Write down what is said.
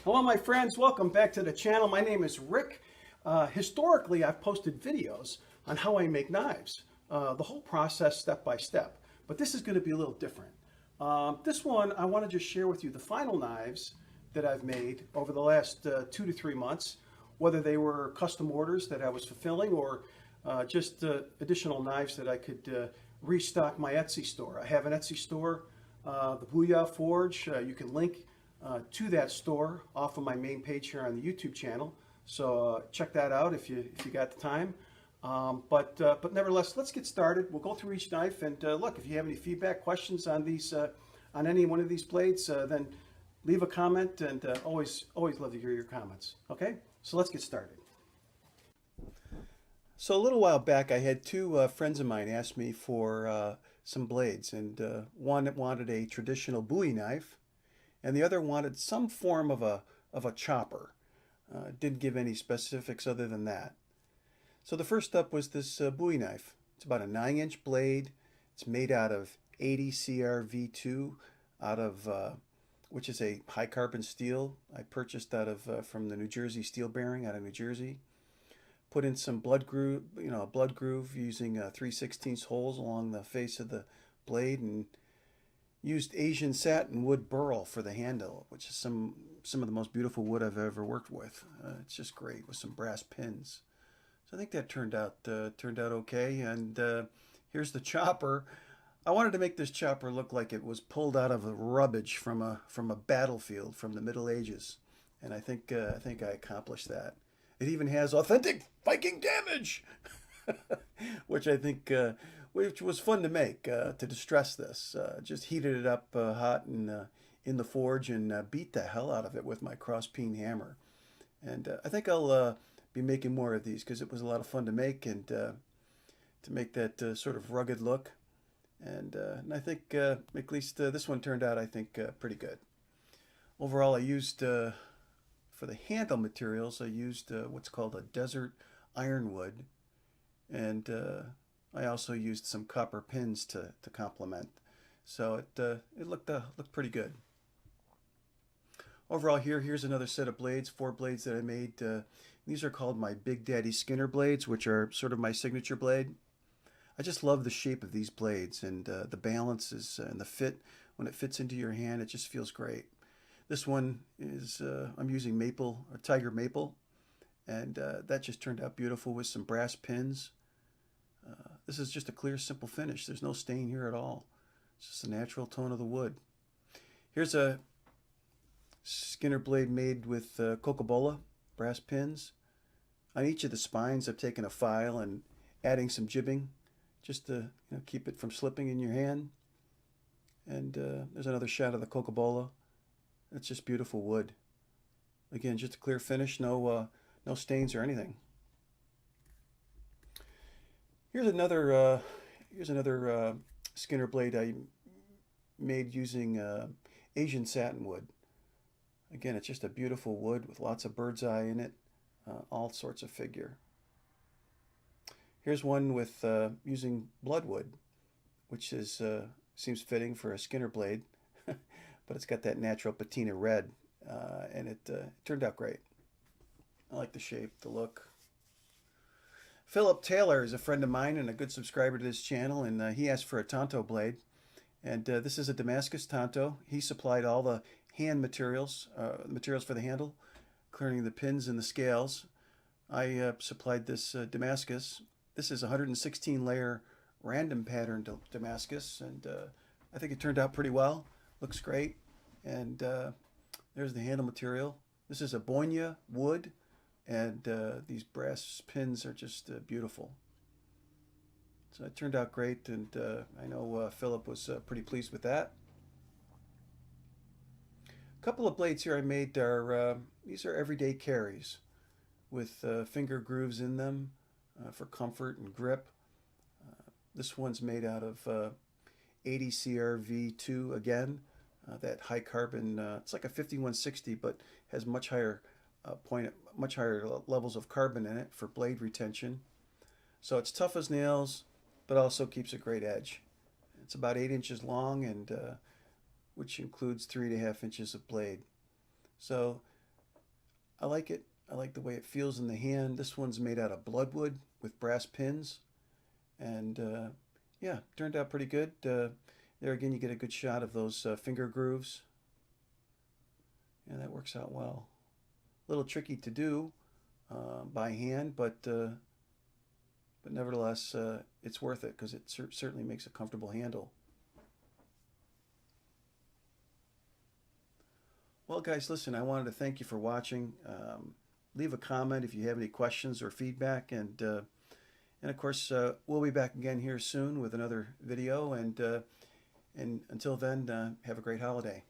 Hello my friends, welcome back to the channel. My name is Rick. Historically, I've posted videos on how I make knives, the whole process step by step, but this is going to be a little different. This one, I want to just share with you the final knives that I've made over the last 2 to 3 months, whether they were custom orders that I was fulfilling or just additional knives that I could restock my Etsy store. I have an Etsy store, the Booyah Forge. You can link to that store off of my main page here on the YouTube channel. So check that out if you got the time. But nevertheless, let's get started. We'll go through each knife and look, if you have any feedback, questions on these, on any one of these blades, then leave a comment, and always love to hear your comments. Okay, so let's get started. So a little while back, I had two friends of mine ask me for some blades, and one wanted a traditional Bowie knife, and the other wanted some form of a chopper. Didn't give any specifics other than that. So the first up was this Bowie knife. It's about a 9-inch blade. It's made out of 80 CRV2, which is a high carbon steel I purchased out of from the New Jersey Steel Bearing out of New Jersey. Put in some blood groove, a blood groove using 3/16 holes along the face of the blade, and used Asian Satinwood Burl for the handle, which is some of the most beautiful wood I've ever worked with. It's just great with some brass pins. So I think that turned out okay. And here's the chopper. I wanted to make this chopper look like it was pulled out of the rubbish from a battlefield from the Middle Ages, and I think I accomplished that. It even has authentic Viking damage, which I think which was fun to make, to distress this. Just heated it up hot in the forge and beat the hell out of it with my cross-peen hammer. And I think I'll be making more of these because it was a lot of fun to make, and to make that sort of rugged look. And I think at least this one turned out, I think, pretty good. Overall, I used, for the handle materials, I used what's called a desert ironwood, and I also used some copper pins to complement. So it looked pretty good. Overall, here's another set of blades, 4 blades that I made. These are called my Big Daddy Skinner blades, which are sort of my signature blade. I just love the shape of these blades, and the balance is and the fit. When it fits into your hand, it just feels great. This one is I'm using maple, or tiger maple, and that just turned out beautiful with some brass pins. This is just a clear, simple finish. There's no stain here at all. It's just a natural tone of the wood. Here's a Skinner blade made with Cocobola brass pins. On each of the spines, I've taken a file and adding some jibbing just to keep it from slipping in your hand. And there's another shot of the Cocobola. It's just beautiful wood. Again, just a clear finish, no stains or anything. Here's another Skinner blade I made using Asian Satinwood. Again, it's just a beautiful wood with lots of bird's eye in it, all sorts of figure. Here's one with using bloodwood, which is seems fitting for a Skinner blade, but it's got that natural patina red, and it turned out great. I like the shape, the look. Philip Taylor is a friend of mine and a good subscriber to this channel, and he asked for a Tonto blade. And this is a Damascus Tonto. He supplied all the hand materials, materials for the handle, including the pins and the scales. I supplied this Damascus. This is a 116 layer random pattern Damascus, and I think it turned out pretty well. Looks great. And there's the handle material. This is a Booyah wood, and these brass pins are just beautiful. So it turned out great, and I know Philip was pretty pleased with that. A couple of blades here I made are, these are everyday carries with finger grooves in them for comfort and grip. This one's made out of 80 CRV2 again, that high carbon, it's like a 5160, but has much higher levels of carbon in it for blade retention. So it's tough as nails, but also keeps a great edge. It's about 8 inches long, and which includes 3.5 inches of blade. So I like it. I like the way it feels in the hand. This one's made out of bloodwood with brass pins, and yeah, turned out pretty good. There again, you get a good shot of those finger grooves. Yeah, that works out well. A little tricky to do by hand, but nevertheless, it's worth it because it certainly makes a comfortable handle. Well, guys, listen, I wanted to thank you for watching. Leave a comment if you have any questions or feedback, and of course, we'll be back again here soon with another video. And until then, have a great holiday.